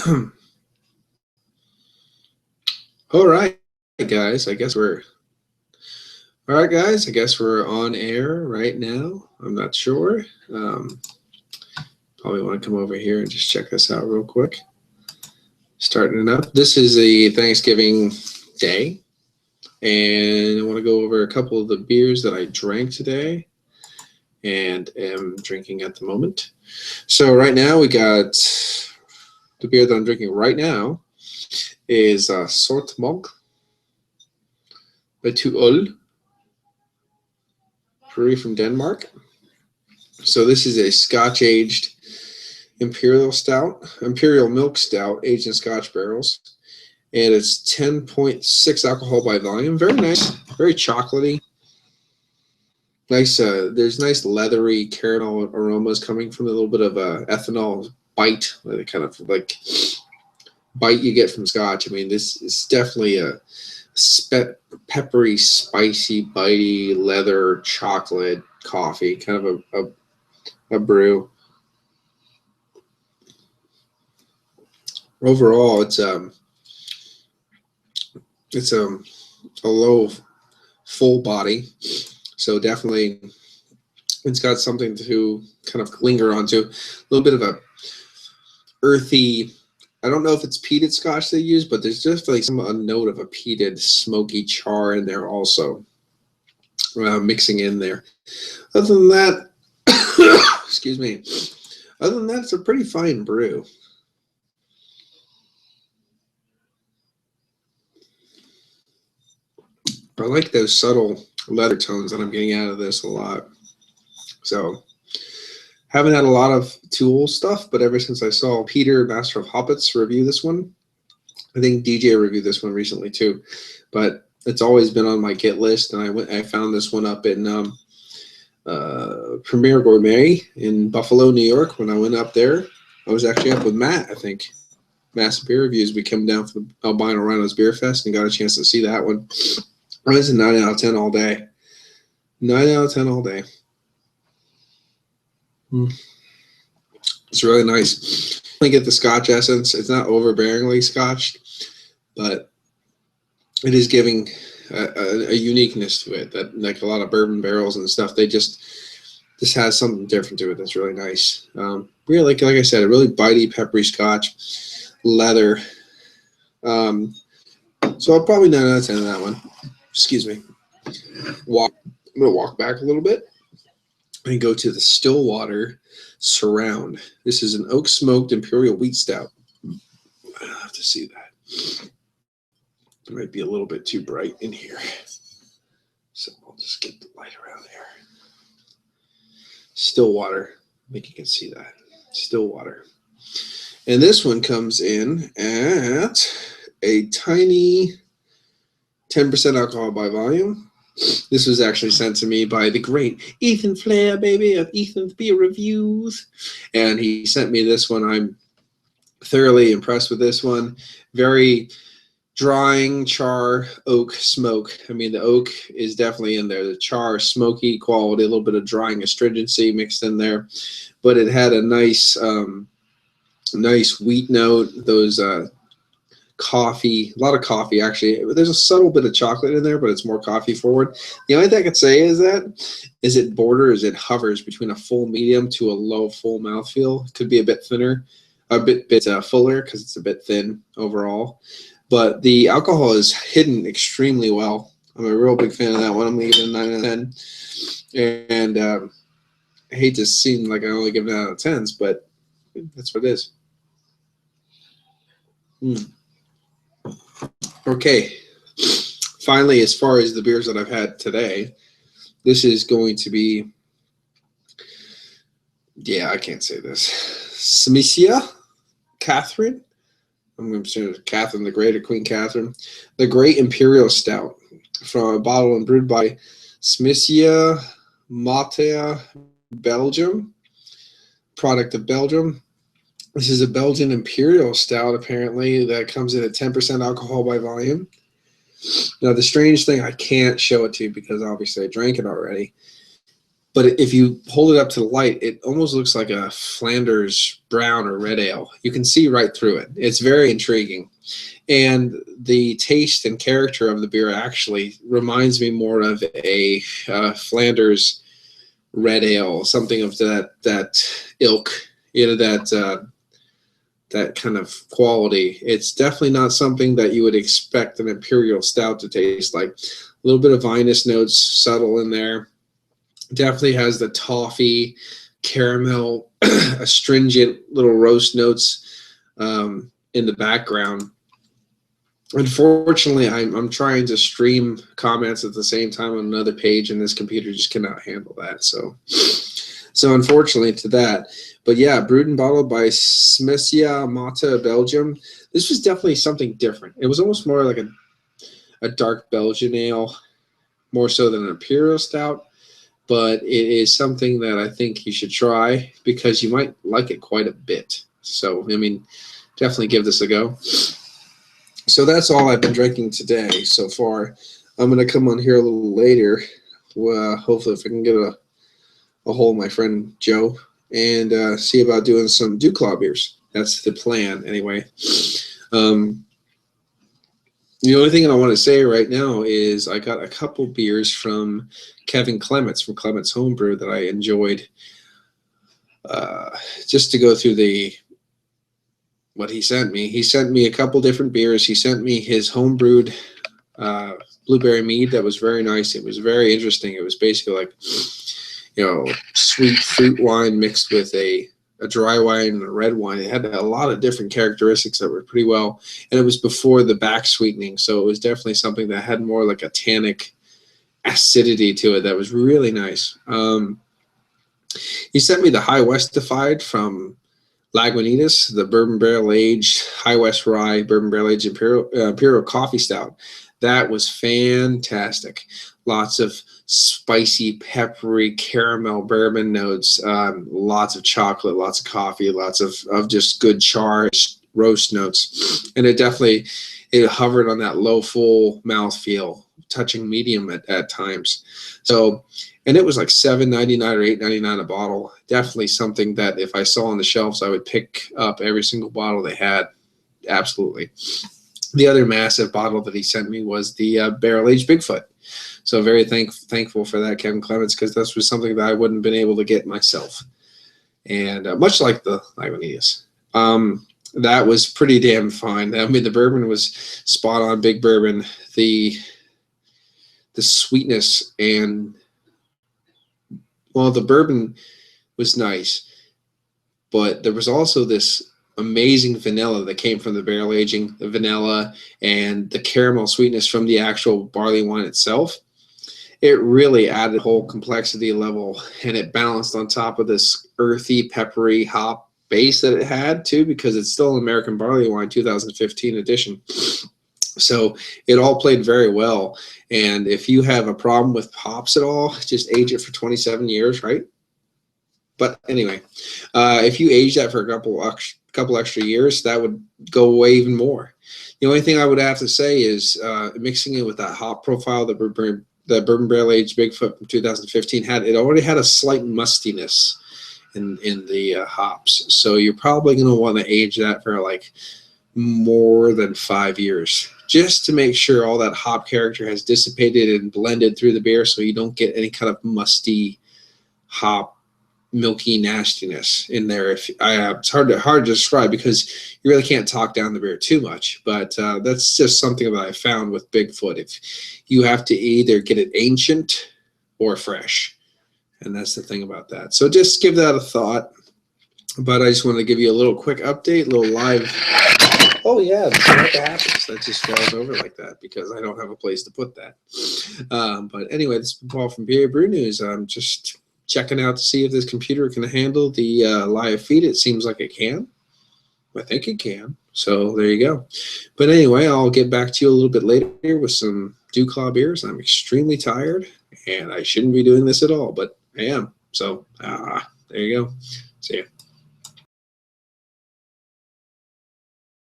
All right, guys. I guess we're on air right now. I'm not sure. Probably want to come over here and just check this out real quick. Starting it up. This is a Thanksgiving day, and I want to go over a couple of the beers that I drank today and am drinking at the moment. So right now we got the beer that I'm drinking right now is Sort Monk by Tuol, brewery from Denmark. So this is a Scotch-aged imperial milk stout, aged in Scotch barrels, and it's 10.6 alcohol by volume. Very nice, very chocolatey. Nice. There's nice leathery caramel aromas coming from a little bit of ethanol bite, the kind of like bite you get from Scotch. I mean, this is definitely a peppery, spicy, bitey, leather, chocolate, coffee, kind of a brew. Overall, it's a low, full body, so definitely it's got something to kind of linger onto. A little bit of a earthy. I don't know if it's peated Scotch they use, but there's just like a note of a peated, smoky char in there also, mixing in there. Other than that, excuse me. Other than that, it's a pretty fine brew. I like those subtle leather tones that I'm getting out of this a lot. So, haven't had a lot of Tool stuff, but ever since I saw Peter, Master of Hoppets, review this one, I think DJ reviewed this one recently too, but it's always been on my get list, and I found this one up in Premier Gourmet in Buffalo, New York. When I went up there, I was actually up with Matt, I think. Massive Beer Reviews. We came down for the Albino Rhinos Beer Fest and got a chance to see that one. I was a 9 out of 10 all day. 9 out of 10 all day. It's really nice. I get the Scotch essence. It's not overbearingly Scotched, but it is giving a uniqueness to it that, like a lot of bourbon barrels and stuff, they just has something different to it that's really nice. Really, like I said, a really bitey, peppery Scotch, leather. So I'll probably 9 out of 10 on that one. Excuse me. I'm going to walk back a little bit and go to the Stillwater Surround. This is an oak smoked imperial wheat stout. I'll have to see that. It might be a little bit too bright in here. So I'll just get the light around there. Stillwater. I think you can see that. Stillwater. And this one comes in at a tiny 10% alcohol by volume. This was actually sent to me by the great Ethan Flair, baby, of Ethan's Beer Reviews. And he sent me this one. I'm thoroughly impressed with this one. Very drying char oak smoke. I mean, the oak is definitely in there. The char, smoky quality, a little bit of drying astringency mixed in there. But it had a nice wheat note, those coffee, a lot of coffee actually. There's a subtle bit of chocolate in there, but it's more coffee forward. The only thing I could say is it hovers between a full medium to a low full mouthfeel. It could be a bit thinner, a bit fuller because it's a bit thin overall. But the alcohol is hidden extremely well. I'm a real big fan of that one. I'm going to give it a 9 out of 10. And I hate to seem like I only give it out of 10s, but that's what it is. Okay, finally, as far as the beers that I've had today, this is going to be, I can't say this, Smisia Catherine. I'm going to say Catherine the Great, or Queen Catherine, the Great Imperial Stout, from a bottle and brewed by Smisia Matea, Belgium, product of Belgium. This is a Belgian Imperial Stout, apparently, that comes in at 10% alcohol by volume. Now, the strange thing, I can't show it to you because obviously I drank it already, But if you hold it up to the light, it almost looks like a Flanders brown or red ale. You can see right through it. It's very intriguing. And the taste and character of the beer actually reminds me more of a Flanders red ale, something of that ilk, that kind of quality. It's definitely not something that you would expect an imperial stout to taste like. A little bit of vinous notes subtle in there. Definitely has the toffee, caramel, astringent little roast notes in the background. Unfortunately, I'm trying to stream comments at the same time on another page, and this computer just cannot handle that. So unfortunately to that. But yeah, brewed and bottled by Smissia Mata, Belgium. This was definitely something different. It was almost more like a dark Belgian ale, more so than an imperial stout. But it is something that I think you should try because you might like it quite a bit. So, I mean, definitely give this a go. So that's all I've been drinking today so far. I'm going to come on here a little later, hopefully if I can get a hold of my friend Joe and see about doing some Dew Claw beers. That's the plan anyway. The only thing I want to say right now is I got a couple beers from Kevin Clements from Clements Homebrew that I enjoyed. Just to go through what he sent me. He sent me a couple different beers. He sent me his homebrewed blueberry mead that was very nice. It was very interesting. It was basically like, sweet fruit wine mixed with a dry wine and a red wine. It had a lot of different characteristics that were pretty well, and it was before the back sweetening, so it was definitely something that had more like a tannic acidity to it that was really nice. He sent me the High Westified from Lagunitas, the bourbon barrel aged High West Rye bourbon barrel aged imperial coffee stout. That was fantastic. Lots of spicy, peppery, caramel bourbon notes, lots of chocolate, lots of coffee, lots of just good charged roast notes. And it hovered on that low, full mouthfeel, touching medium at times. So, and it was like $7.99 or $8.99 a bottle. Definitely something that if I saw on the shelves, I would pick up every single bottle they had. Absolutely. The other massive bottle that he sent me was the barrel-aged Bigfoot. So very thankful for that, Kevin Clements, because this was something that I wouldn't have been able to get myself. And much like the Lagunitas. That was pretty damn fine. I mean, the bourbon was spot on, big bourbon. The sweetness and, well, the bourbon was nice, but there was also this amazing vanilla that came from the barrel aging, the vanilla and the caramel sweetness from the actual barley wine itself. It really added a whole complexity level, and it balanced on top of this earthy, peppery hop base that it had too, because it's still an American barley wine 2015 edition. So it all played very well. And if you have a problem with hops at all, just age it for 27 years, right? But anyway, if you age that for a couple extra years, that would go away even more. The only thing I would have to say is mixing it with that hop profile that the bourbon barrel aged Bigfoot from 2015 had, it already had a slight mustiness in the hops. So you're probably going to want to age that for like more than 5 years, just to make sure all that hop character has dissipated and blended through the beer, so you don't get any kind of musty hop milky nastiness in there. It's hard to describe because you really can't talk down the beer too much, but that's just something that I found with Bigfoot. If you have to either get it ancient or fresh, and that's the thing about that. So just give that a thought. But I just wanted to give you a little quick update, a little live. Oh yeah, that's what happens. That just falls over like that because I don't have a place to put that. But anyway, this is Paul from BA Brew News. I'm just checking out to see if this computer can handle the live feed. It seems like it can. I think it can. So there you go. But anyway, I'll get back to you a little bit later with some Dew Claw beers. I'm extremely tired, and I shouldn't be doing this at all, but I am. So there you go. See ya.